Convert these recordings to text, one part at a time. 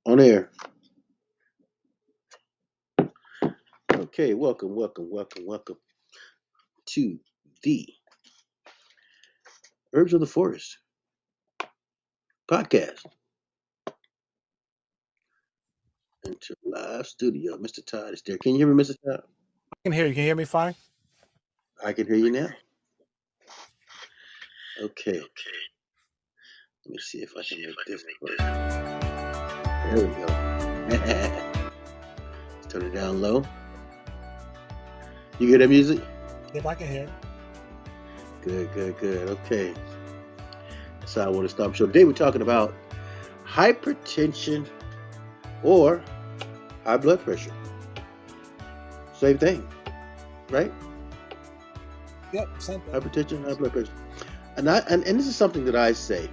On air. Okay, welcome to the Herbs of the Forest podcast. Into live studio. Mr. Todd is there. Can you hear me, Mr. Todd? Can hear you. Can you hear me fine? I can hear you now. Okay, let me see if I can make this work. There we go. Let's turn it down low. You hear that music? Yep, I can hear it. Good. Okay, that's how I want to start. So today we're talking about hypertension or high blood pressure. Same thing, right? Yep, same thing. Hypertension, high blood pressure. And this is something that I say.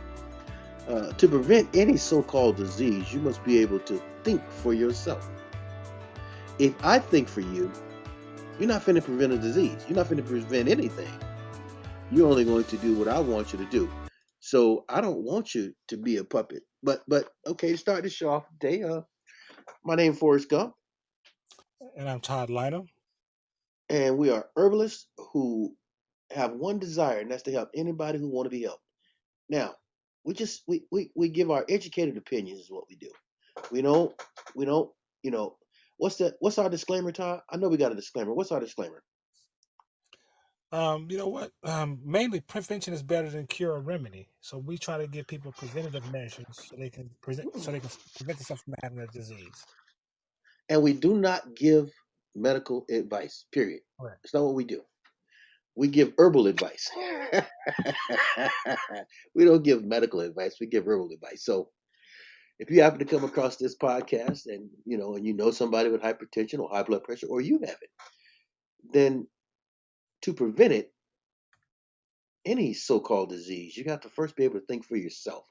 To prevent any so-called disease, you must be able to think for yourself. If I think for you, you're not finna prevent a disease. You're not finna prevent anything. You're only going to do what I want you to do. So I don't want you to be a puppet. But okay, to start this show off today, my name is Forrest Gump, And I'm Todd Lynham. and we are herbalists who have one desire, and that's to help anybody who want to be helped. Now, we give our educated opinions is what we do. We don't you know what's our disclaimer, Todd? I know we got a disclaimer. What's our disclaimer? You know what? Mainly prevention is better than cure or remedy. So we try to give people preventative measures so they can prevent themselves from having a disease. And we do not give medical advice. Period. Correct. It's not what we do. We give herbal advice. We don't give medical advice. We give herbal advice. So if you happen to come across this podcast and you know somebody with hypertension or high blood pressure or you have it, then to prevent it, any so-called disease, you have to first be able to think for yourself.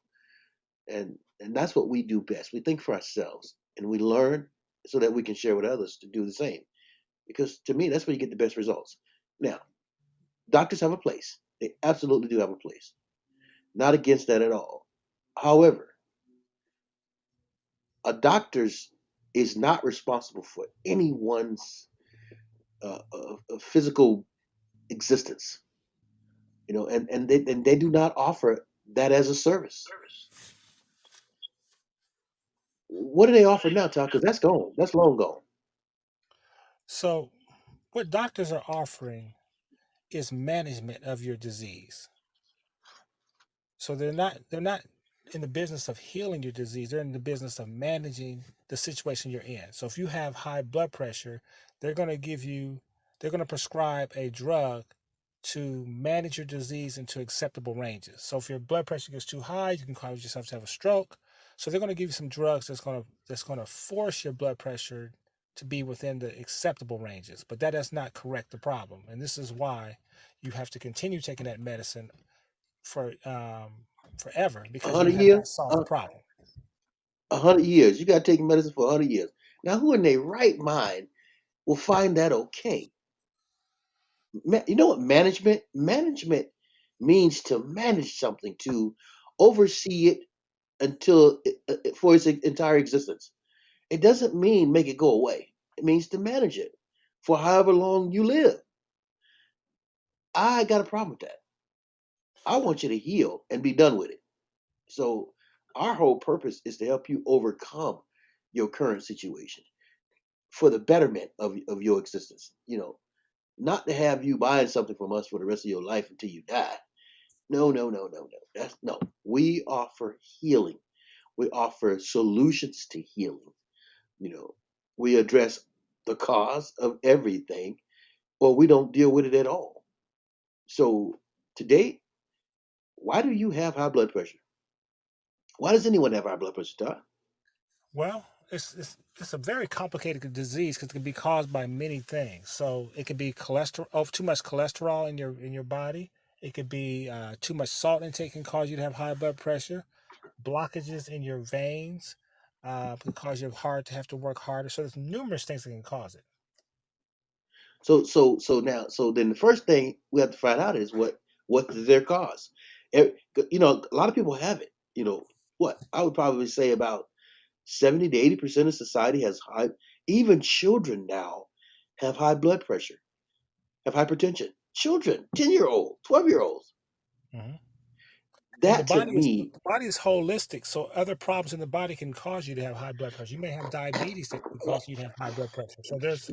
And that's what we do best. We think for ourselves and we learn so that we can share with others to do the same. Because to me, that's where you get the best results. Now, doctors have a place. They absolutely do have a place. Not against that at all. However, a doctor's is not responsible for anyone's physical existence, and they do not offer that as a service. What do they offer now, Tom? Because that's gone. That's long gone. So what doctors are offering is management of your disease. So they're not in the business of healing your disease. They're in the business of managing the situation you're in. So if you have high blood pressure, they're going to give you they're going to prescribe a drug to manage your disease into acceptable ranges. So if your blood pressure gets too high, you can cause yourself to have a stroke. So they're going to give you some drugs that's going to force your blood pressure to be within the acceptable ranges. But that does not correct the problem. And this is why you have to continue taking that medicine for forever A because you hundred have years. not solved the problem. 100 years. You got to take medicine for 100 years. Now, who in their right mind will find that okay? You know what management means to manage something, to oversee it until for its entire existence. It doesn't mean make it go away. It means to manage it for however long you live. I got a problem with that. I want you to heal and be done with it. So our whole purpose is to help you overcome your current situation for the betterment of your existence. Not to have you buying something from us for the rest of your life until you die. No, no, no, no, no. That's no. We offer healing. We offer solutions to healing. You know, we address the cause of everything, or we don't deal with it at all. So today, why do you have high blood pressure? Why does anyone have high blood pressure, Todd? Well, it's a very complicated disease because it can be caused by many things. So it could be cholesterol, too much cholesterol in your body. It could be too much salt intake can cause you to have high blood pressure. Blockages in your veins can cause your heart to have to work harder. So there's numerous things that can cause it. So then the first thing we have to find out is what is their cause. A lot of people have it. What I would probably say about 70 to 80% of society has high, even children now have high blood pressure, have hypertension. Children, 10-year-old, 12-year-olds. Mhm. And That to the me, body is holistic, so other problems in the body can cause you to have high blood pressure. You may have diabetes that could cause you to have high blood pressure. So there's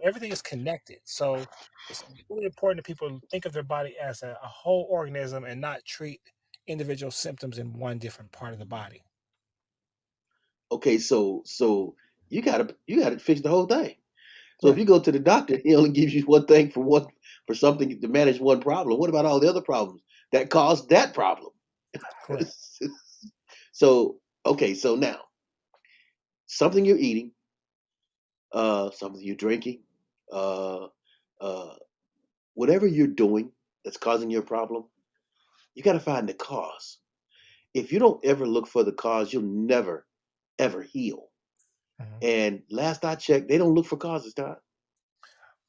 everything is connected. So it's really important that people think of their body as a whole organism and not treat individual symptoms in one different part of the body. okay, so you gotta fix the whole thing. So if Right. you go to the doctor, he only gives you one thing for something to manage one problem. What about all the other problems that caused that problem? Correct. So okay, so now something you're eating, something you're drinking, uh, uh, whatever you're doing that's causing your problem, you got to find the cause. If you don't ever look for the cause, you'll never ever heal. Mhm. And last I checked, they don't look for causes, Todd.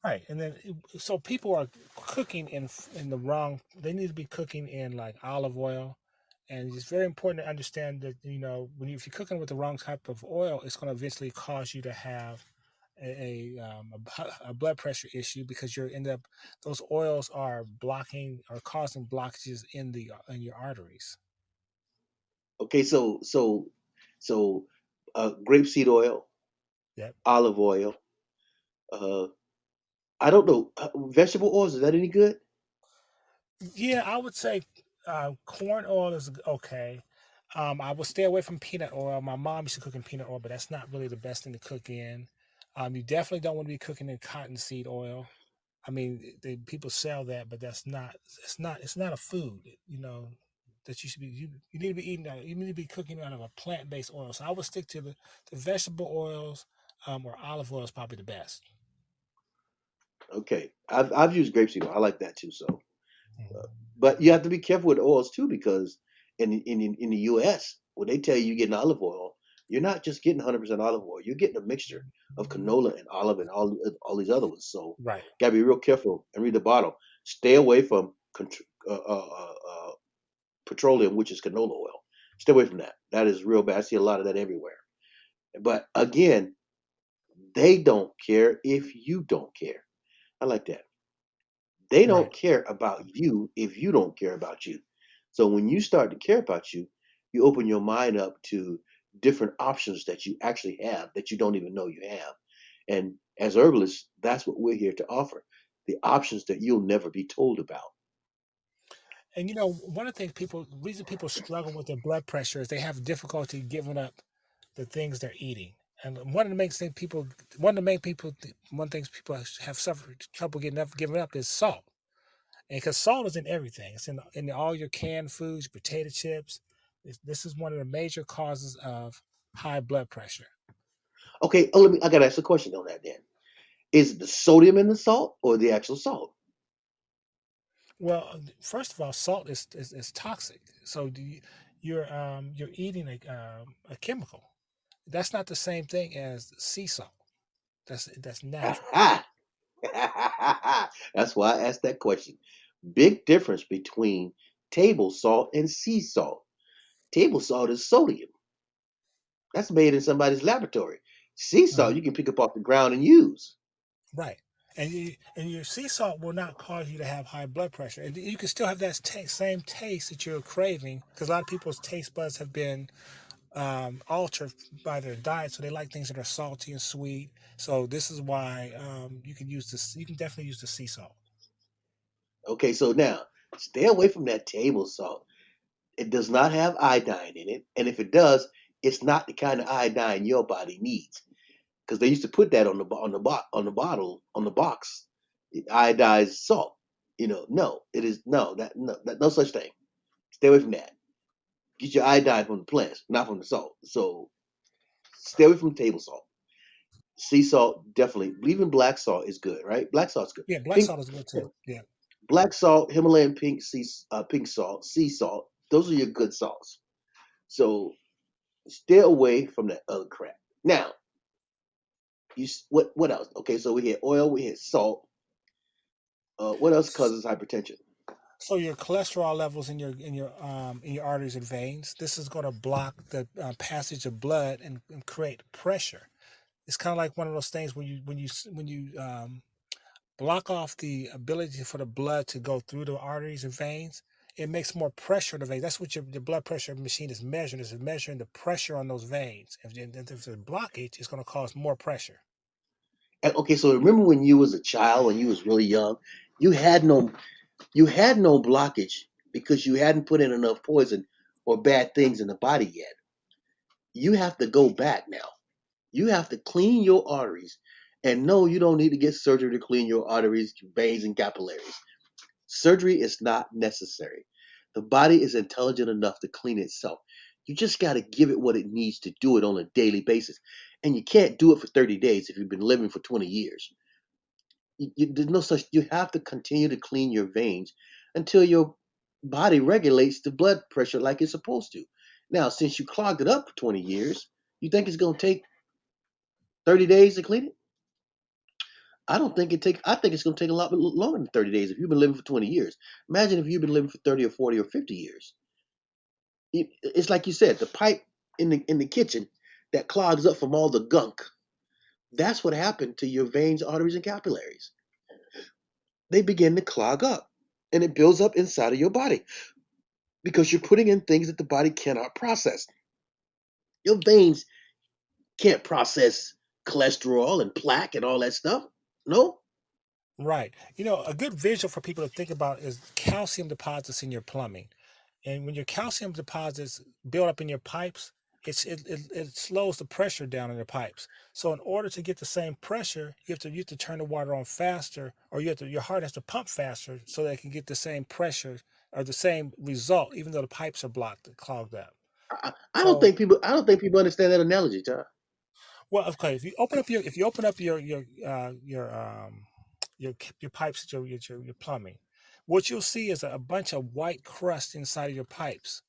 Right, and then so people are cooking in the wrong. They need to be cooking in like olive oil, and it's very important to understand that if you're cooking with the wrong type of oil, it's going to eventually cause you to have a blood pressure issue because you're end up those oils are blocking or causing blockages in your arteries. Okay, so grapeseed oil, Yep. olive oil. Uh, I don't know vegetable oils. Is that any good? Yeah, I would say corn oil is okay. I would stay away from peanut oil. My mom used to cook in peanut oil, but that's not really the best thing to cook in. You definitely don't want to be cooking in cottonseed oil. I mean, people sell that, but that's not. It's not a food. That you should be. You need to be eating. You need to be cooking out of a plant-based oil. So I would stick to the vegetable oils, or olive oil is probably the best. Okay, I've used grapeseed oil. I like that too. So, Mhm. but you have to be careful with oils too because in the U.S. when they tell you you're getting olive oil, you're not just getting 100% olive oil. You're getting a mixture of canola and olive and all these other ones. So, Right. gotta be real careful and read the bottle. Stay away from petroleum, which is canola oil. Stay away from that. That is real bad. I see a lot of that everywhere. But again, they don't care if you don't care. I like that. They don't Right. care about you if you don't care about you. So when you start to care about you, you open your mind up to different options that you actually have that you don't even know you have. And as herbalists, that's what we're here to offer the options that you'll never be told about. And one of the things reason people struggle with their blood pressure is they have difficulty giving up the things they're eating. And one things people have suffered trouble giving up is salt. And because salt is in everything, it's in all your canned foods, potato chips. This is one of the major causes of high blood pressure. Okay, I gotta ask a question on that then. Is it the sodium in the salt or the actual salt? Well, first of all, salt is toxic. So you're eating a chemical. That's not the same thing as sea salt. That's natural. That's why I asked that question. Big difference between table salt and sea salt. Table salt is sodium. That's made in somebody's laboratory. Sea salt Uh-huh. you can pick up off the ground and use. Right. And your sea salt will not cause you to have high blood pressure. And you can still have that same taste that you're craving because a lot of people's taste buds have been altered by their diet, so they like things that are salty and sweet. So this is why you can use this. You can definitely use the sea salt. Okay, so now stay away from that table salt. It does not have iodine in it, and if it does, it's not the kind of iodine your body needs. Because they used to put that on the bottle on the box, iodized salt. No, it is no such thing. Stay away from that. Get your iodine from the plants, not from the salt. So stay away from table salt. Sea salt definitely. Even black salt is good, right? Black salt's good. Yeah, black Pink, salt is good too. Yeah. black salt, Himalayan pink salt, sea salt. Those are your good salts. So stay away from that other crap. Now, what else? Okay, so we had oil, we had salt. What else causes hypertension? So your cholesterol levels in your arteries and veins, this is going to block the passage of blood and create pressure. It's kind of like one of those things when you block off the ability for the blood to go through the arteries and veins. It makes more pressure in the veins. That's what your blood pressure machine is measuring. Is measuring the pressure on those veins. If there's a blockage, it's going to cause more pressure. And, okay, so remember when you was a child, when you was really young, you had no you had no blockage because you hadn't put in enough poison or bad things in the body yet. You have to go back now. You have to clean your arteries. And no, you don't need to get surgery to clean your arteries, veins, and capillaries. Surgery is not necessary. The body is intelligent enough to clean itself. You just got to give it what it needs to do it on a daily basis. And you can't do it for 30 days if you've been living for 20 years. There's no such, you have to continue to clean your veins until your body regulates the blood pressure like it's supposed to. Now, since you clogged it up for 20 years, you think it's going to take 30 days to clean it? I don't think it take. I think it's going to take a lot longer than 30 days if you've been living for 20 years. Imagine if you've been living for 30 or 40 or 50 years. It's like you said, the pipe in the kitchen that clogs up from all the gunk. That's what happened to your veins, arteries, and capillaries. They begin to clog up, and it builds up inside of your body because you're putting in things that the body cannot process. Your veins can't process cholesterol and plaque and all that stuff. No. Right. A good visual for people to think about is calcium deposits in your plumbing. And when your calcium deposits build up in your pipes, it slows the pressure down in the pipes. So in order to get the same pressure, you have to turn the water on faster, or your heart has to pump faster so that it can get the same pressure or the same result, even though the pipes are blocked, clogged up. I don't So think people. I don't think people understand that analogy, John. well, okay, if you open up your pipes, your plumbing, what you'll see is a bunch of white crust inside of your pipes,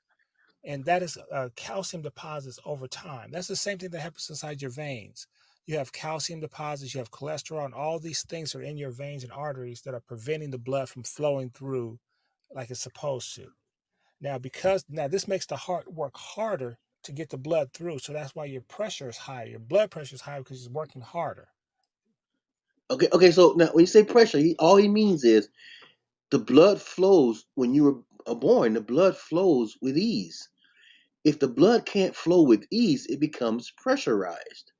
and that is calcium deposits over time. That's the same thing that happens inside your veins. You have calcium deposits, you have cholesterol, and all these things are in your veins and arteries that are preventing the blood from flowing through like it's supposed to. Now this makes the heart work harder to get the blood through, so that's why your pressure is higher. Your blood pressure is higher because it's working harder. Okay, okay. So now, when you say pressure, all he means is the blood flows when you are born. The blood flows with ease. If the blood can't flow with ease, it becomes pressurized.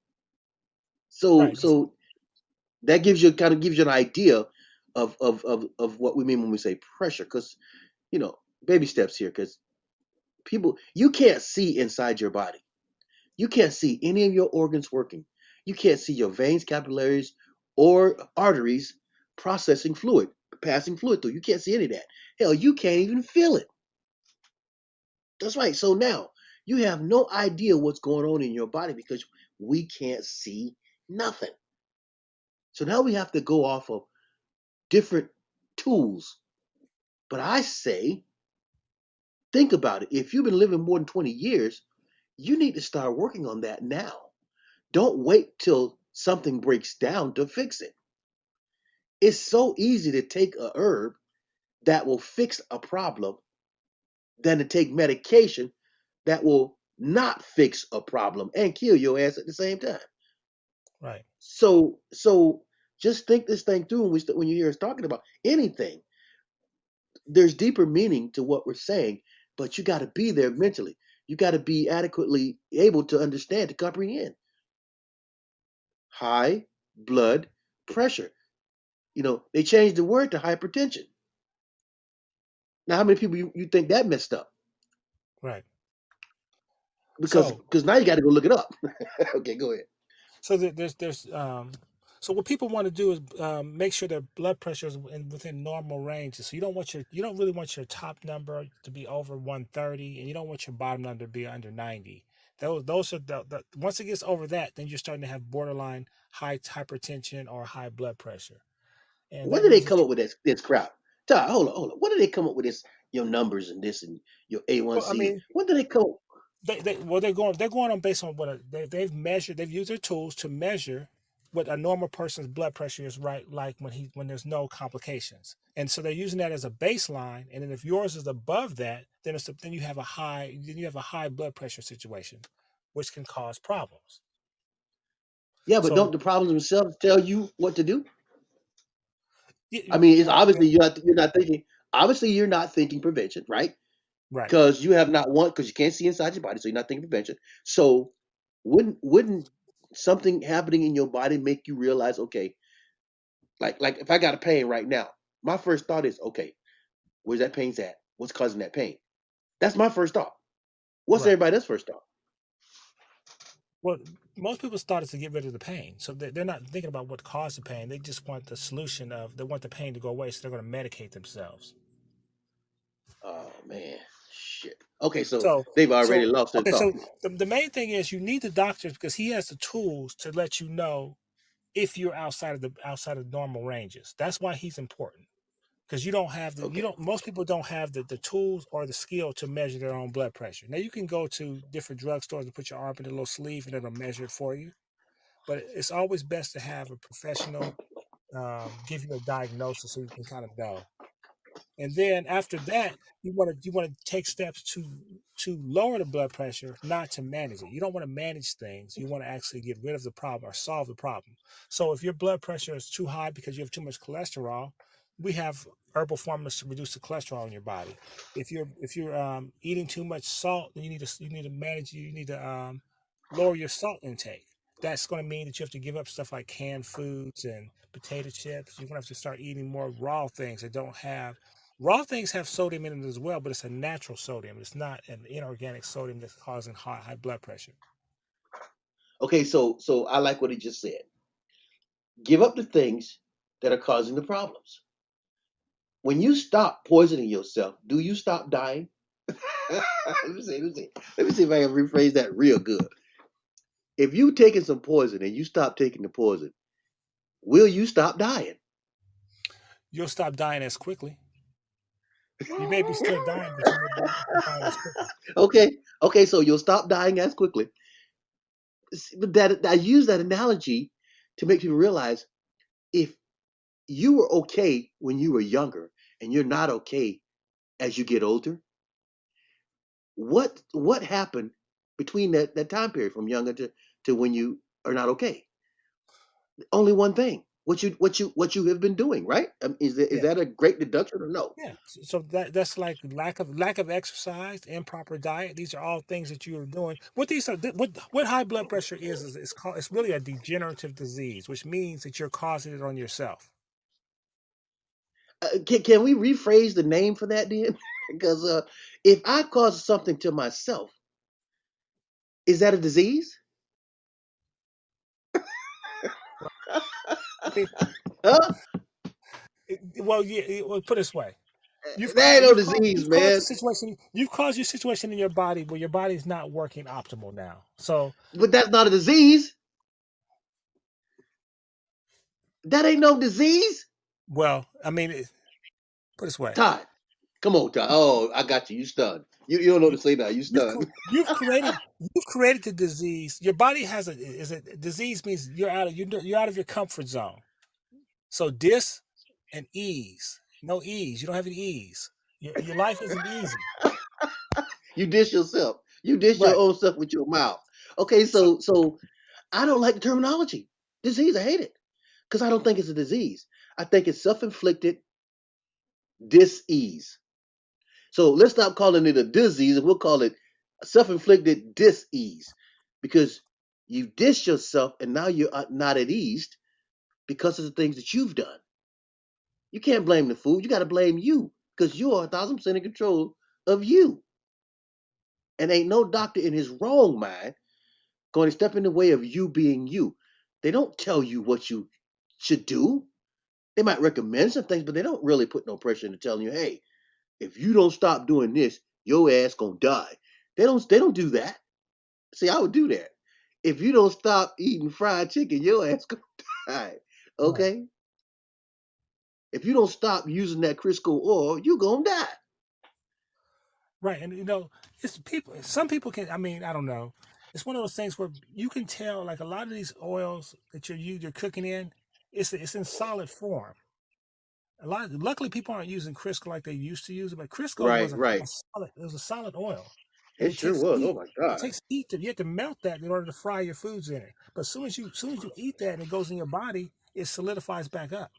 So, Right. so that gives you an idea of what we mean when we say pressure. Because baby steps here. Because people, you can't see inside your body. You can't see any of your organs working. You can't see your veins, capillaries, or arteries processing fluid, passing fluid through. You can't see any of that. Hell, you can't even feel it. That's right. So now you have no idea what's going on in your body because we can't see nothing. So now we have to go off of different tools. But I say, think about it. If you've been living more than 20 years, you need to start working on that now. Don't wait till something breaks down to fix it. It's so easy to take a herb that will fix a problem than to take medication that will not fix a problem and kill your ass at the same time. Right. So just think this thing through when you hear us talking about anything. There's deeper meaning to what we're saying, but you got to be there mentally. You got to be adequately able to understand, to comprehend. High blood pressure. They changed the word to hypertension. Now, how many people you think that messed up? Right. Because So because now you got to go look it up. Okay, go ahead. so there's so what people want to do is make sure their blood pressure is within normal ranges. So you don't really want your top number to be over 130, and you don't want your bottom number to be under 90. Those are once it gets over that, then you're starting to have borderline hypertension or high blood pressure, and When that did they means come that up with this crap? Ty, hold on. When did they come up with this? Your numbers and this and your well, I A1C. mean, When did they come? they're going on based on they've used their tools to measure what a normal person's blood pressure is, right, like when there's no complications. And so they're using that as a baseline. And then if yours is above that, then you have a high blood pressure situation, which can cause problems. Yeah, but So don't the problems themselves tell you what to do? I yeah, mean, it's well, obviously you're not thinking. Obviously, you're not thinking prevention, right? right, Because you have not one because you can't see inside your body, so you're not thinking prevention. So wouldn't something happening in your body make you realize, okay, like if I got a pain right now, my first thought is, okay, where's that pain's at? What's causing that pain? That's my first thought. What's right. everybody else's first thought? Well, most people started to get rid of the pain, so they're not thinking about what caused the pain. They just want the solution of they want the pain to go away, so they're going to medicate themselves. Oh man, shit. Okay, so So, they've already so lost their okay, thought. so the main thing is you need the doctor because he has the tools to let you know if you're outside of normal ranges. That's why he's important because you Okay, don't most people don't have the tools or the skill to measure their own blood pressure. Now you can go to different drugstores and put your arm in a little sleeve and it'll measure it for you, but it's always best to have a professional give you a diagnosis so you can kind of know. And then after that, you want to take steps to lower the blood pressure, not to manage it. You don't want to manage things. You want to actually get rid of the problem or solve the problem. So if your blood pressure is too high because you have too much cholesterol, we have herbal formulas to reduce the cholesterol in your body. If you're eating too much salt, then you need to manage. You need to lower your salt intake. That's going to mean that you have to give up stuff like canned foods and potato chips. You're going to have to start eating more raw things that don't have raw things have sodium in it as well, but it's a natural sodium. It's not an inorganic sodium that's causing high blood pressure. okay. So I like what he just said. Give up the things that are causing the problems. When you stop poisoning yourself, do you stop dying? Let me see if I can rephrase that real good. If you taking some poison and you stop taking the poison, will you stop dying? You'll stop dying as quickly. You may be still dying, but you won't be dying as quickly. Okay, so you'll stop dying as quickly. But that I use that analogy to make people realize if you were okay when you were younger and you're not okay as you get older, what happened between that time period from younger to when you are not okay? Only one thing. What you have been doing, right? Is Yeah, that a great deduction or no? yeah. So that's like lack of exercise, improper diet. These are all things that you are doing. What these are, what high blood pressure is it's called. It's really a degenerative disease, which means that you're causing it on yourself. Can we rephrase the name for that then? Because if I cause something to myself, is that a disease? I mean, Huh? well, yeah. Well, put it this way: That ain't no disease, man. you've caused your situation in your body where your body is not working optimal now. So, But that's not a disease. That ain't no disease. well, I mean, put it this way: Todd, come on, Todd. Oh, I got you. You stunned. You don't know what you, to say now. You stunned. you've created the disease. Your body has a disease means you're out of your comfort zone. So dis and ease, no ease. You don't have any ease. Your life isn't easy, You dish yourself. You dish your right? own stuff with your mouth. Okay, So so I don't like the terminology. Disease, I hate it. Because I don't think it's a disease. I think it's self-inflicted dis-ease. So let's stop calling it a disease and we'll call it self-inflicted dis-ease. Because you dish yourself and now you're not at ease because of the things that you've done. You can't blame the food. You got to blame you because you're 1,000% in control of you. And ain't no doctor in his wrong mind going to step in the way of you being you. They don't tell you what you should do. They might recommend some things, but they don't really put no pressure into telling you, hey, if you don't stop doing this, your ass gonna die. They don't do that. See, I would do that. If you don't stop eating fried chicken, your ass gonna die. right, Okay? If you don't stop using that Crisco oil, you gonna die. right, and it's people. Some people can. I mean, I don't know. It's one of those things where you can tell, like a lot of these oils that you're cooking in, it's in solid form. Luckily, people aren't using Crisco like they used to use it. But Crisco Right, was a right. solid. It was a solid oil, and It it sure takes was. Oh heat. my It God. takes heat to you have to melt that in order to fry your foods in it. But as soon as you eat that and it goes in your body, it solidifies back up.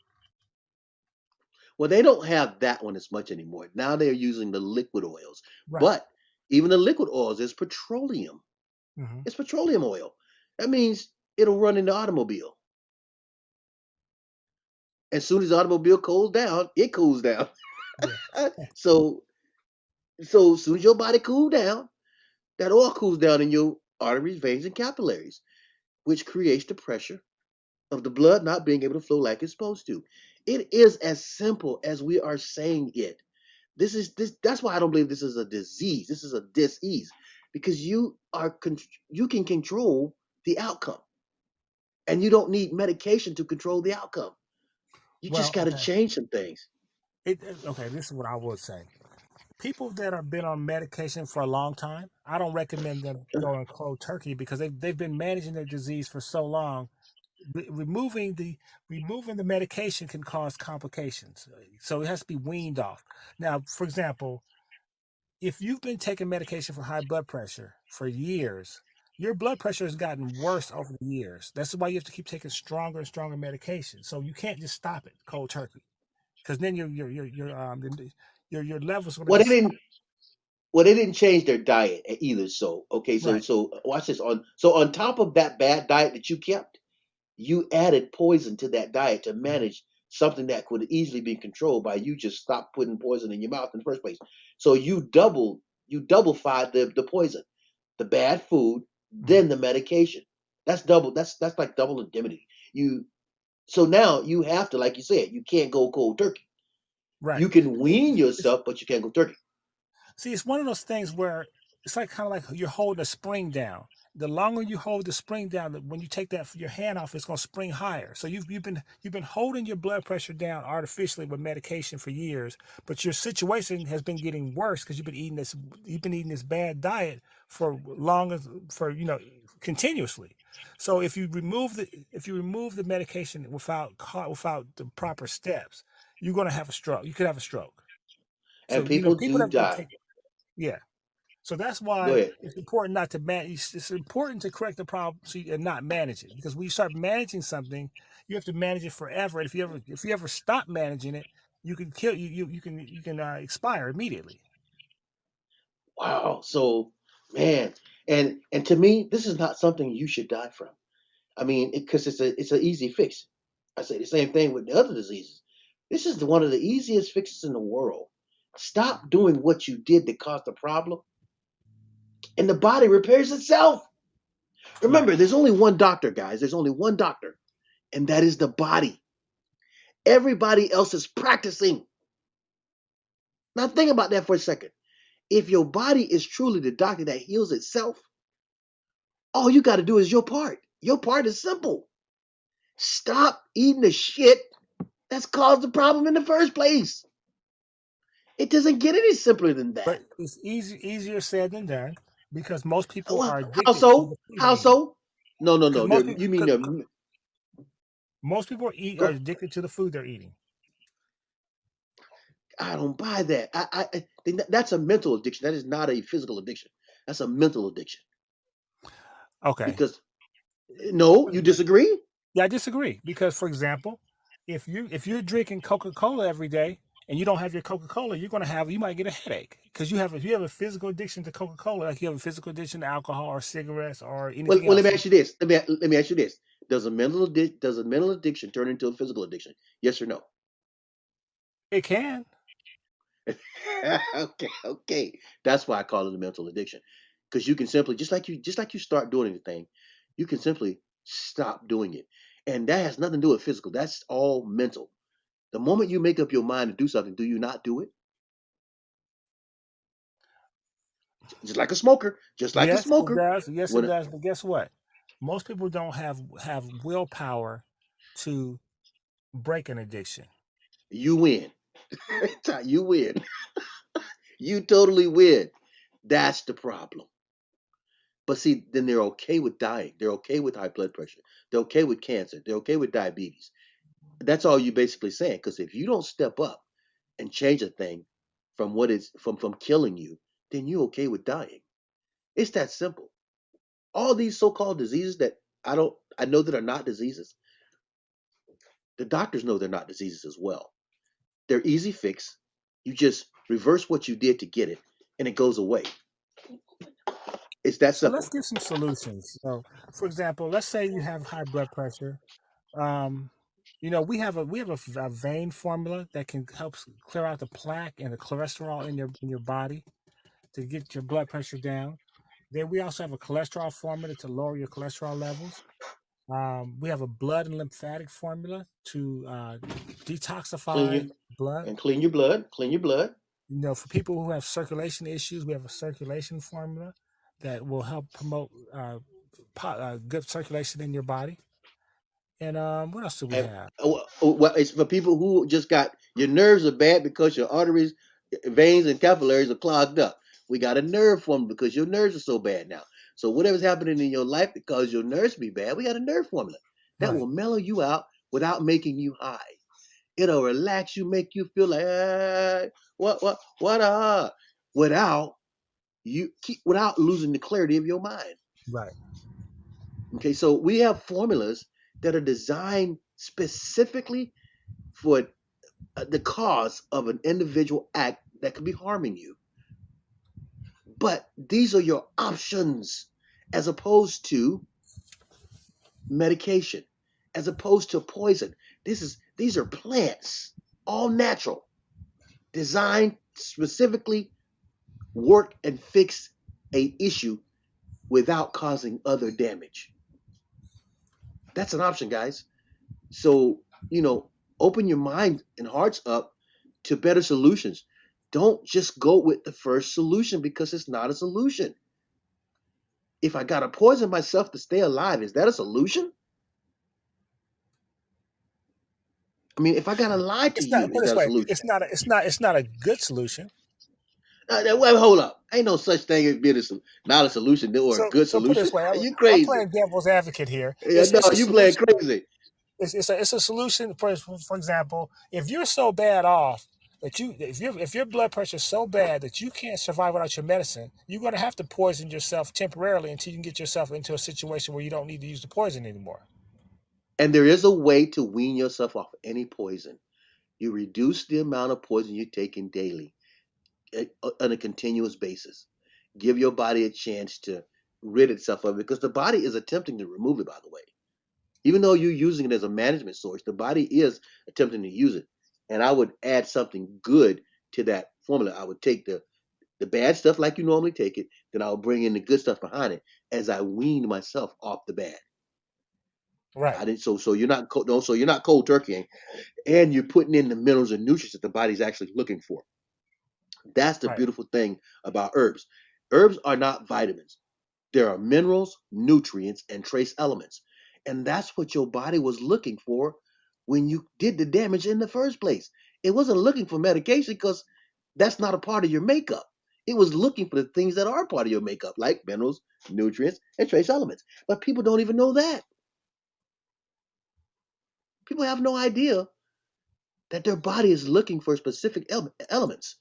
Well, they don't have that one as much anymore. Now they're using the liquid oils. Right. But even the liquid oils is petroleum. Hmm. It's petroleum oil. That means it'll run in the automobile. As soon as the automobile cools down, it cools down. Yeah. so so as soon as your body cools down, that oil cools down in your arteries, veins, and capillaries, which creates the pressure of the blood not being able to flow like it's supposed to. It is as simple as we are saying it. This that's why I don't believe this is a disease. This is a disease because you can control the outcome and you don't need medication to control the outcome. You just Well, got to okay. change some things. Okay. This is what I would say. People that have been on medication for a long time, I don't recommend them going cold turkey because they've been managing their disease for so long. Removing the medication can cause complications, so it has to be weaned off. Now, for example, if you've been taking medication for high blood pressure for years, your blood pressure has gotten worse over the years. That's why you have to keep taking stronger and stronger medication. So you can't just stop it cold turkey because then your levels are going to Well, be they spiked. didn't. Well, they didn't change their diet either. So okay, Right. so watch this. On top of that bad diet that you kept, you added poison to that diet to manage something that could easily be controlled by you just stop putting poison in your mouth in the first place. So you double fied the poison, the bad food, Mhm. then the medication. That's double. That's like double indemnity. You so now you have to, like you said, you can't go cold turkey. Right. You can wean It's, yourself, but you can't go turkey. See, it's one of those things where it's like kind of like you're holding a spring down. The longer you hold the spring down, when you take that your hand off, it's going to spring higher. So you've been holding your blood pressure down artificially with medication for years, but your situation has been getting worse because you've been eating this bad diet for long as for continuously. So if you remove the medication without the proper steps, you're going to have a stroke. You could have a stroke. And So people people do that die. take yeah. So that's Go why ahead. it's important not to manage. It's important to correct the problem and not manage it. Because when you start managing something, you have to manage it forever. And if you ever stop managing it, you can kill you can expire immediately. Wow. So, man, and to me, this is not something you should die from. I mean, because it's an easy fix. I say the same thing with the other diseases. This is one of the easiest fixes in the world. Stop doing what you did that caused the problem, and the body repairs itself. Right. Remember, there's only one doctor, guys. There's only one doctor, and that is the body. Everybody else is practicing. Now, think about that for a second. If your body is truly the doctor that heals itself, all you got to do is your part. Your part is simple. Stop eating the shit that's caused the problem in the first place. It doesn't get any simpler than that. But it's easier said than done because most people Well, are how addicted to so? the food they're How eating. so? No, no, Because no. most people, You mean they're most people are addicted to the food they're eating. I don't buy that. I think that's a mental addiction. That is not a physical addiction. That's a mental addiction. Okay. Because no, you disagree? Yeah, I disagree because, for example, if you're drinking Coca Cola every day and you don't have your Coca Cola, you might get a headache because you have a physical addiction to Coca Cola, like you have a physical addiction to alcohol or cigarettes or anything Well, let else. me ask you this. Let me ask you this. Does a mental addiction turn into a physical addiction? Yes or no? It can, Okay, okay. That's why I call it a mental addiction. Because you can simply, just like you start doing anything, you can simply stop doing it. And that has nothing to do with physical. That's all mental. The moment you make up your mind to do something, do you not do it? Just like a smoker. Just like a yes, it smoker. does. Yes, it When does. But guess what? Most people don't have willpower to break an addiction. you win. You win. You totally win. That's the problem. But see, then they're okay with dying. They're okay with high blood pressure. They're okay with cancer. They're okay with diabetes. That's all you basically saying. Because if you don't step up and change a thing from what is from killing you, then you're okay with dying. It's that simple. All these so-called diseases that I know that are not diseases, the doctors know they're not diseases as well. They're easy fix. You just reverse what you did to get it, and it goes away. It's that So let's simple. give some solutions. So, for example, let's say you have high blood pressure. Um, we have a vein formula that can help clear out the plaque and the cholesterol in your body to get your blood pressure down. Then we also have a cholesterol formula to lower your cholesterol levels. We have a blood and lymphatic formula to Clean your detoxify blood. and clean your blood. Clean your blood. For people who have circulation issues, we have a circulation formula that will help promote good circulation in your body. And what else do we And have? well, it's for people who just got your nerves are bad because your arteries, veins, and capillaries are clogged up. We got a nerve formula because your nerves are so bad now. So whatever's happening in your life because your nerves be bad, we got a nerve formula that will Right, mellow you out without making you high. It'll relax you, make you feel like what without without losing the clarity of your mind. right. Okay, so we have formulas that are designed specifically for the cause of an individual act that could be harming you. But these are your options as opposed to medication, as opposed to poison. These are plants, all natural, designed specifically work and fix a issue without causing other damage. That's an option, guys. So, you know, open your mind and hearts up to better solutions. Don't just go with the first solution because it's not a solution. If I got to poison myself to stay alive, is that a solution? I mean, if I got to lie to It's not you, put is it this that a way. solution? It's not a good solution. Wait, hold up. Ain't no such thing as being not a solution or a good So put it solution. this way. You I'm crazy. playing devil's advocate here. Yeah, It's no, it's a you playing solution. crazy. It's a solution. For example, if you're so bad off that if your blood pressure is so bad that you can't survive without your medicine, you're going to have to poison yourself temporarily until you can get yourself into a situation where you don't need to use the poison anymore. And there is a way to wean yourself off any poison. You reduce the amount of poison you're taking daily on a continuous basis. Give your body a chance to rid itself of it because the body is attempting to remove it, by the way. Even though you're using it as a management source, the body is attempting to use it. And I would add something good to that formula. I would take the bad stuff like you normally take it, then I would bring in the good stuff behind it as I wean myself off the bad. Right, I didn't so you're not no, so you're not cold turkey and you're putting in the minerals and nutrients that the body's actually looking for. That's the right. beautiful thing about herbs. Herbs are not vitamins. There are minerals, nutrients, and trace elements. And that's what your body was looking for when you did the damage in the first place. It wasn't looking for medication because that's not a part of your makeup. It was looking for the things that are part of your makeup, like minerals, nutrients, and trace elements. But people don't even know that. People have no idea that their body is looking for specific elements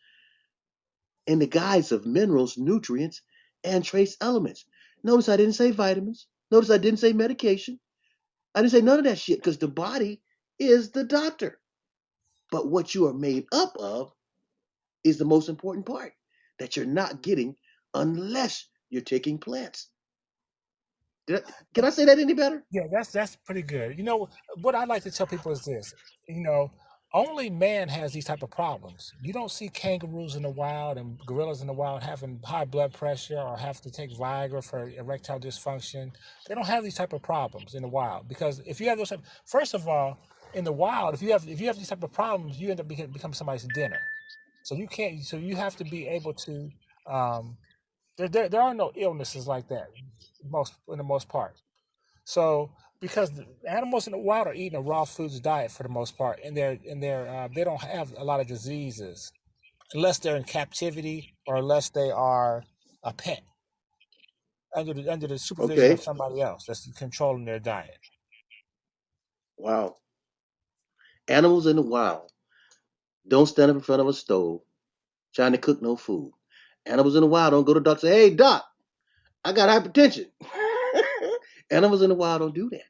in the guise of minerals, nutrients, and trace elements. Notice I didn't say vitamins. Notice I didn't say medication. I didn't say none of that shit because the body is the doctor. But what you are made up of is the most important part that you're not getting unless you're taking plants. Can I say that any better? Yeah, that's pretty good. What I like to tell people is this. You know, only man has these type of problems. You don't see kangaroos in the wild and gorillas in the wild having high blood pressure or have to take Viagra for erectile dysfunction. They don't have these type of problems in the wild because if you have those, first of all, in the wild, if you have these type of problems, you end up become somebody's dinner. So you can't. So you have to be able to. Um, there are no illnesses like that most in the most part. So because the animals in the wild are eating a raw foods diet for the most part, they don't have a lot of diseases unless they're in captivity or unless they are a pet under the supervision of Okay. somebody else that's controlling their diet. Wow. Animals in the wild don't stand up in front of a stove trying to cook no food. Animals in the wild don't go to the doctor and say, "Hey doc, I got hypertension." Animals in the wild don't do that,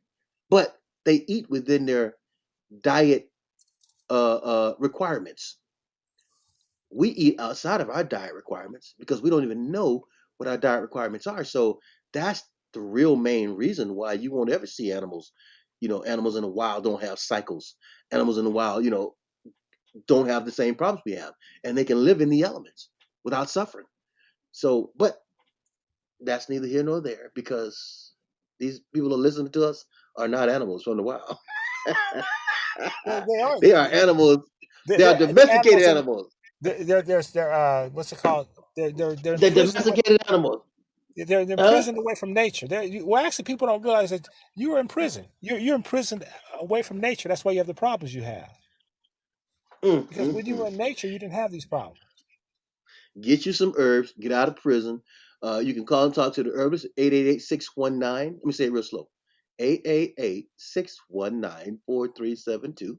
but they eat within their diet requirements. We eat outside of our diet requirements because we don't even know what our diet requirements are. So that's the real main reason why you won't ever see animals. Animals in the wild don't have cycles. Animals in the wild, don't have the same problems we have, and they can live in the elements without suffering. So, but that's neither here nor there because these people who listen to us are not animals from the wild. They are. They are animals. They are They're domesticated animals, and animals. they're what's it called? They're They're imprisoned away. domesticated animals. They're Huh? imprisoned away from nature. Well, actually, people don't realize that you are in prison. You're imprisoned away from nature. That's why you have the problems you have. Mm, Because mm, when you were mm. in nature, you didn't have these problems. Get you some herbs. Get out of prison. You can call and talk to the herbalist, 888-619. Let me say it real slow. 888-619-4372.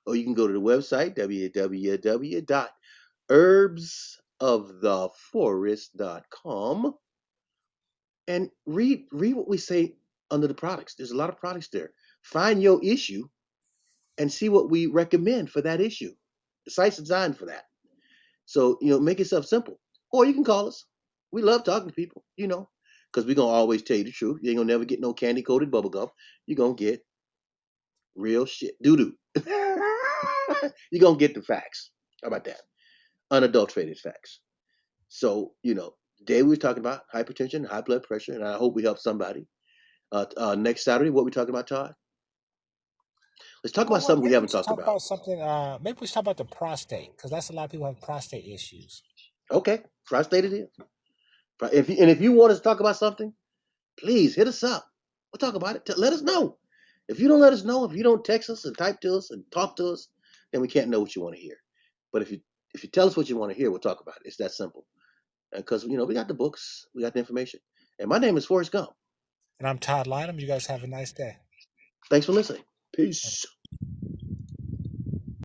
Or you can go to the website, www.herbsoftheforest.com, and read what we say under the products. There's a lot of products there. Find your issue and see what we recommend for that issue. The site's designed for that. So, make yourself simple. Or you can call us. We love talking to people, because we're going to always tell you the truth. You ain't going to never get no candy coated bubble gum. You're going to get real shit. Doo doo. You're going to get the facts. How about that? Unadulterated facts. So, today we were talking about hypertension, high blood pressure, and I hope we help somebody. Next Saturday, what we talking about, Todd? Let's talk about something we Maybe we haven't should talked talk about. about something. Maybe we should talk about the prostate because that's a lot of people have prostate issues. Okay, prostate it is. If you want us to talk about something, please hit us up. We'll talk about it. Let us know. If you don't let us know, if you don't text us and type to us and talk to us, then we can't know what you want to hear. But if you tell us what you want to hear, we'll talk about it. It's that simple. Because we got the books, we got the information. And my name is Forrest Gump. And I'm Todd Lynham. You guys have a nice day. Thanks for listening. Peace.